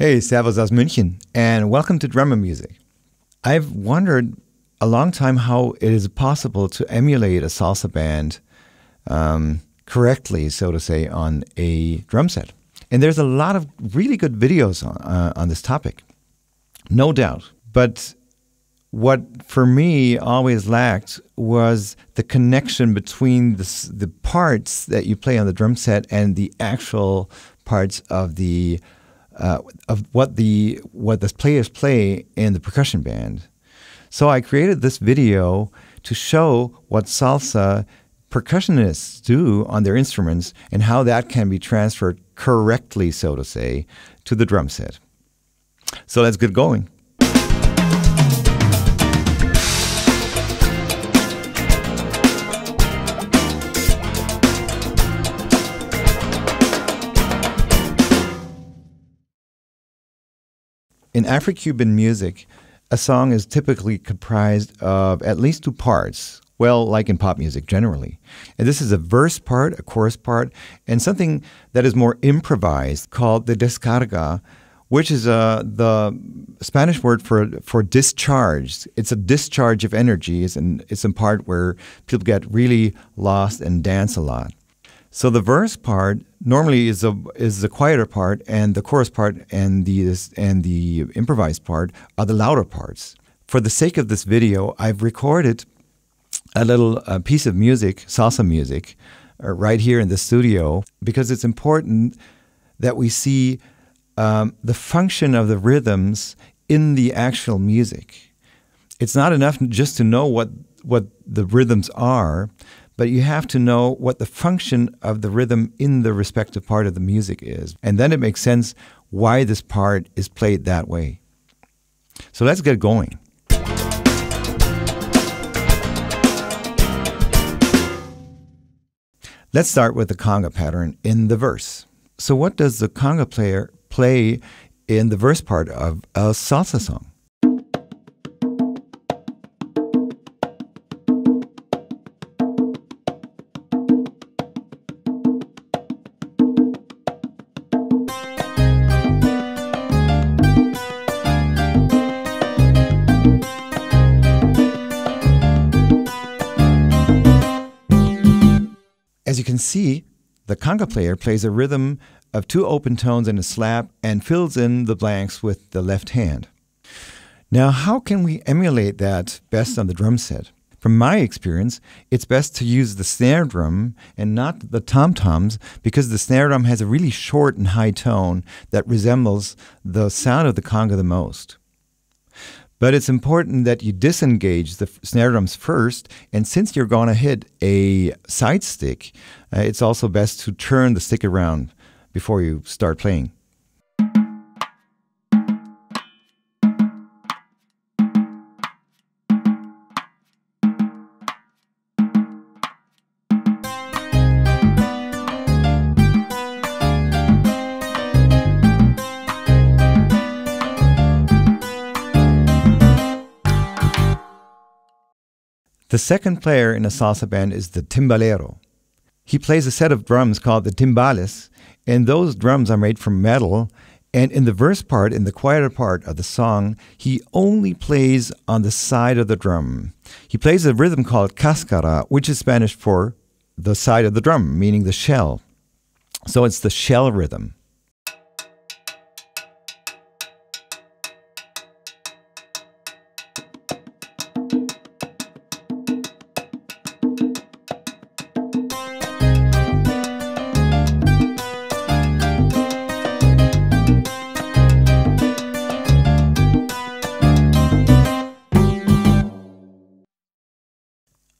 Hey, Servus aus München, and welcome to Drummer Music. I've wondered a long time how it is possible to emulate a salsa band correctly, so to say, on a drum set. And there's a lot of really good videos on this topic, no doubt. But what for me always lacked was the connection between the parts that you play on the drum set and the actual parts of what the players play in the percussion band. So I created this video to show what salsa percussionists do on their instruments and how that can be transferred correctly, so to say, to the drum set. So let's get going. In Afro-Cuban music, a song is typically comprised of at least two parts, well, like in pop music generally. And this is a verse part, a chorus part, and something that is more improvised called the descarga, which is the Spanish word for discharge. It's a discharge of energy. It's a part where people get really lost and dance a lot. So the verse part normally is the quieter part, and the chorus part and the improvised part are the louder parts. For the sake of this video, I've recorded a little piece of music, salsa music, right here in the studio, because it's important that we see the function of the rhythms in the actual music. It's not enough just to know what the rhythms are, but you have to know what the function of the rhythm in the respective part of the music is. And then it makes sense why this part is played that way. So let's get going. Let's start with the conga pattern in the verse. So what does the conga player play in the verse part of a salsa song? As you can see, the conga player plays a rhythm of two open tones and a slap and fills in the blanks with the left hand. Now, how can we emulate that best on the drum set? From my experience, it's best to use the snare drum and not the tom-toms, because the snare drum has a really short and high tone that resembles the sound of the conga the most. But it's important that you disengage the snare drums first, and since you're going to hit a side stick, it's also best to turn the stick around before you start playing. The second player in a salsa band is the timbalero. He plays a set of drums called the timbales, and those drums are made from metal. And in the verse part, in the quieter part of the song, he only plays on the side of the drum. He plays a rhythm called cáscara, which is Spanish for the side of the drum, meaning the shell. So it's the shell rhythm.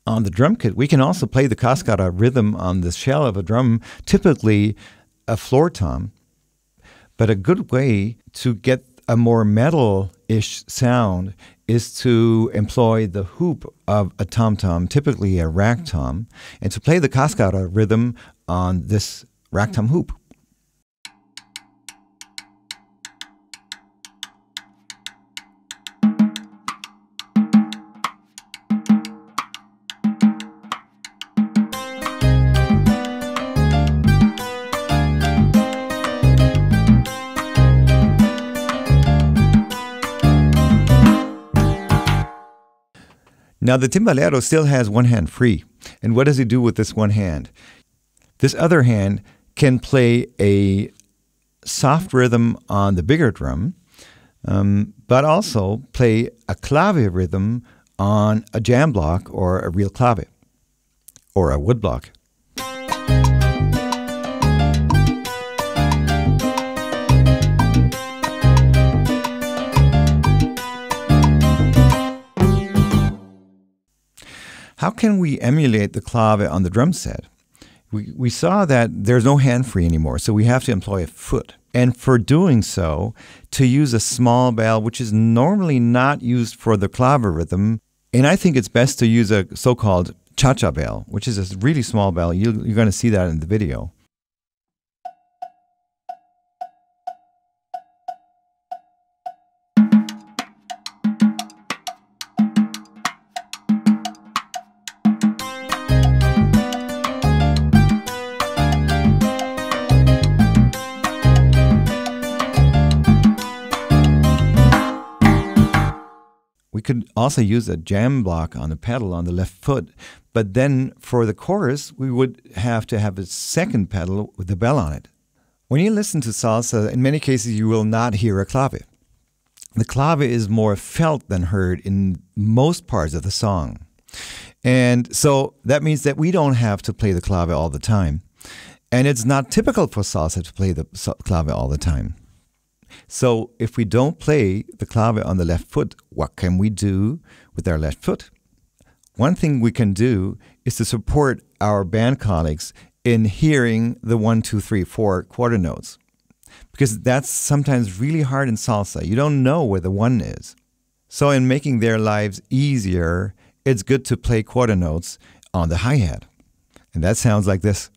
On the drum kit, we can also play the cáscara rhythm on the shell of a drum, typically a floor tom. But a good way to get a more metal-ish sound is to employ the hoop of a tom-tom, typically a rack tom, and to play the cáscara rhythm on this rack tom hoop. Now, the timbalero still has one hand free. And what does he do with this one hand? This other hand can play a soft rhythm on the bigger drum, but also play a clave rhythm on a jam block or a real clave or a wood block. How can we emulate the clave on the drum set? We saw that there's no hand free anymore, so we have to employ a foot. And for doing so, to use a small bell, which is normally not used for the clave rhythm, and I think it's best to use a so-called cha-cha bell, which is a really small bell. You're going to see that in the video. We could also use a jam block on the pedal on the left foot, but then for the chorus, we would have to have a second pedal with the bell on it. When you listen to salsa, in many cases, you will not hear a clave. The clave is more felt than heard in most parts of the song. And so that means that we don't have to play the clave all the time. And it's not typical for salsa to play the clave all the time. So if we don't play the clave on the left foot, what can we do with our left foot? One thing we can do is to support our band colleagues in hearing the 1, 2, 3, 4 quarter notes. Because that's sometimes really hard in salsa. You don't know where the 1 is. So in making their lives easier, it's good to play quarter notes on the hi-hat. And that sounds like this.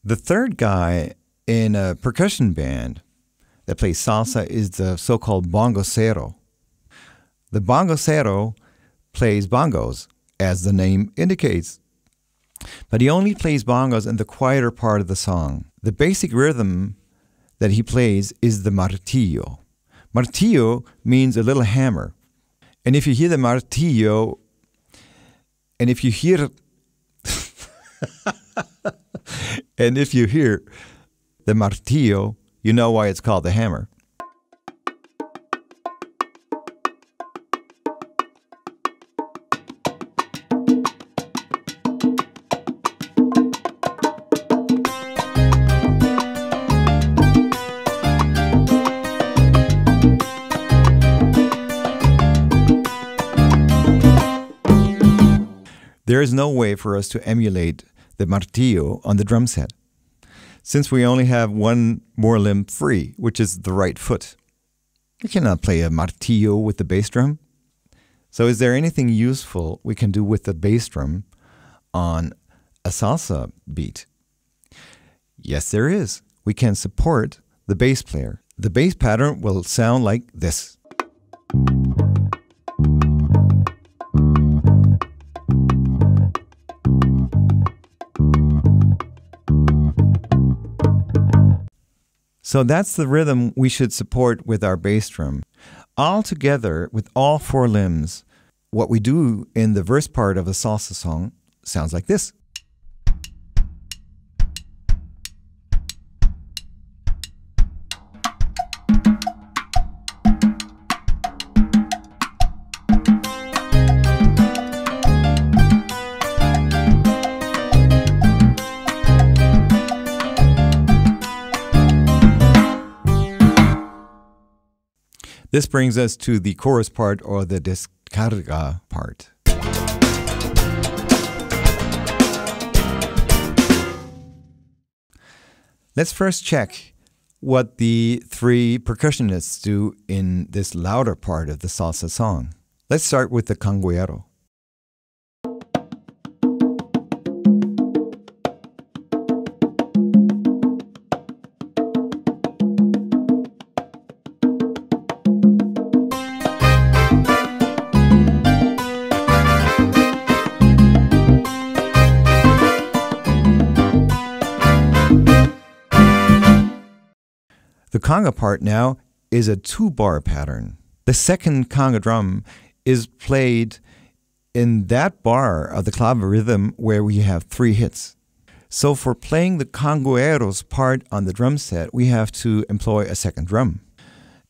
The third guy in a percussion band that plays salsa is the so-called bongosero. The bongosero plays bongos, as the name indicates. But he only plays bongos in the quieter part of the song. The basic rhythm that he plays is the martillo. Martillo means a little hammer. And if you hear the martillo, and if you hear and if you hear the martillo, you know why it's called the hammer. There is no way for us to emulate the martillo on the drum set, since we only have one more limb free, which is the right foot. You cannot play a martillo with the bass drum. So is there anything useful we can do with the bass drum on a salsa beat? Yes, there is. We can support the bass player. The bass pattern will sound like this. So that's the rhythm we should support with our bass drum. All together, with all 4 limbs, what we do in the verse part of a salsa song sounds like this. This brings us to the chorus part, or the descarga part. Let's first check what the 3 percussionists do in this louder part of the salsa song. Let's start with the conguero. conga part now is a 2-bar pattern. The second conga drum is played in that bar of the clave rhythm where we have 3 hits. So for playing the congueros part on the drum set, we have to employ a second drum.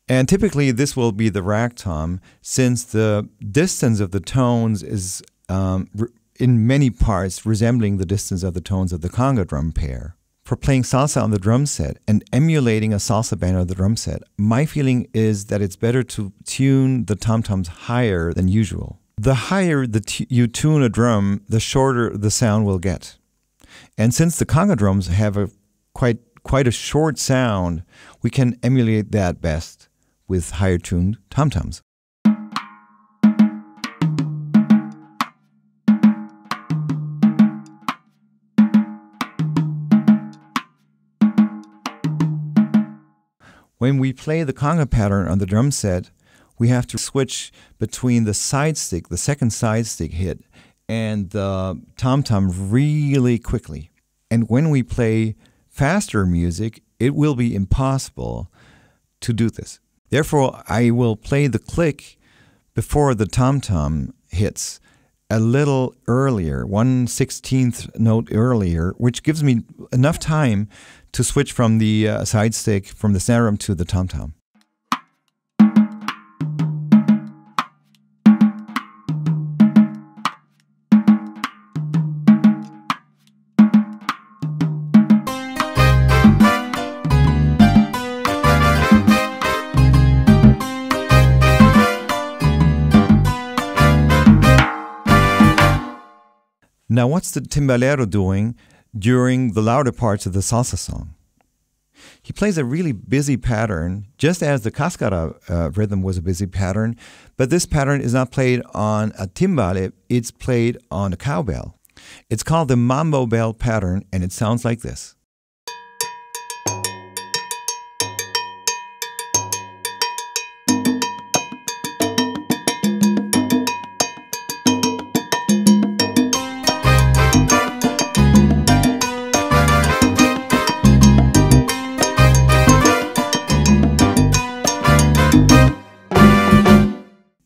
And typically this will be the rag tom, since the distance of the tones is in many parts resembling the distance of the tones of the conga drum pair. For playing salsa on the drum set and emulating a salsa band on the drum set, my feeling is that it's better to tune the tom-toms higher than usual. The higher you tune a drum, the shorter the sound will get. And since the conga drums have a quite a short sound, we can emulate that best with higher tuned tom-toms. When we play the conga pattern on the drum set, we have to switch between the side stick, the second side stick hit, and the tom-tom really quickly. And when we play faster music, it will be impossible to do this. Therefore, I will play the click before the tom-tom hits a little earlier, 1/16th note earlier, which gives me enough time to switch from the side stick, from the snare drum to the tom-tom. Now, what's the timbalero doing during the louder parts of the salsa song? He plays a really busy pattern, just as the cascara rhythm was a busy pattern, but this pattern is not played on a timbale, it's played on a cowbell. It's called the mambo bell pattern, and it sounds like this.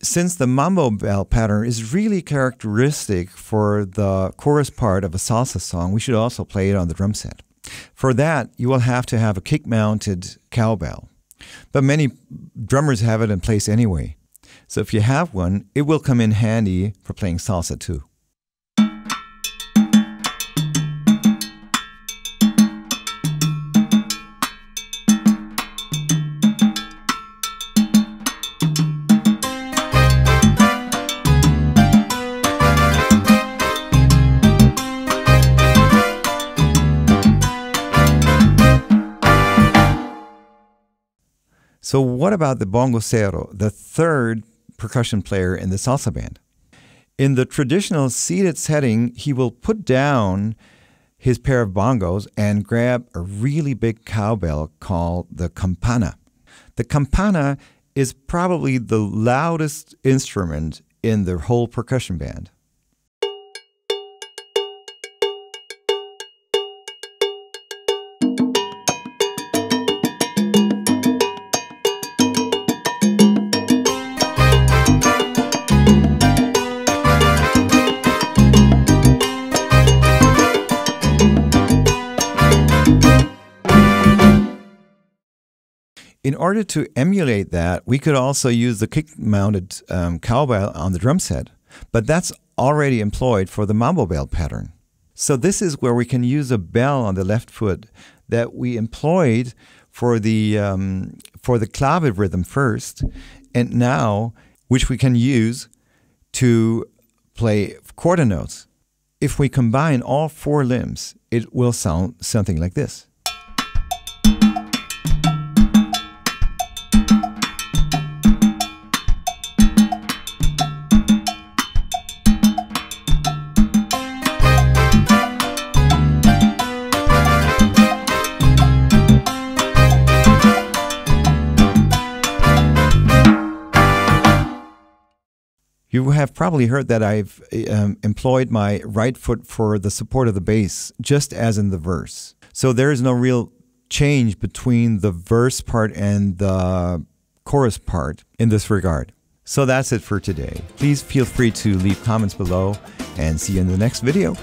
Since the mambo bell pattern is really characteristic for the chorus part of a salsa song, we should also play it on the drum set. For that, you will have to have a kick-mounted cowbell. But many drummers have it in place anyway. So if you have one, it will come in handy for playing salsa too. So what about the bongosero, the third percussion player in the salsa band? In the traditional seated setting, he will put down his pair of bongos and grab a really big cowbell called the campana. The campana is probably the loudest instrument in the whole percussion band. In order to emulate that, we could also use the kick-mounted cowbell on the drum set, but that's already employed for the mambo bell pattern. So this is where we can use a bell on the left foot that we employed for the clave rhythm first, and now which we can use to play quarter notes. If we combine all 4 limbs, it will sound something like this. You have probably heard that I've employed my right foot for the support of the bass, just as in the verse. So there is no real change between the verse part and the chorus part in this regard. So that's it for today. Please feel free to leave comments below and see you in the next video.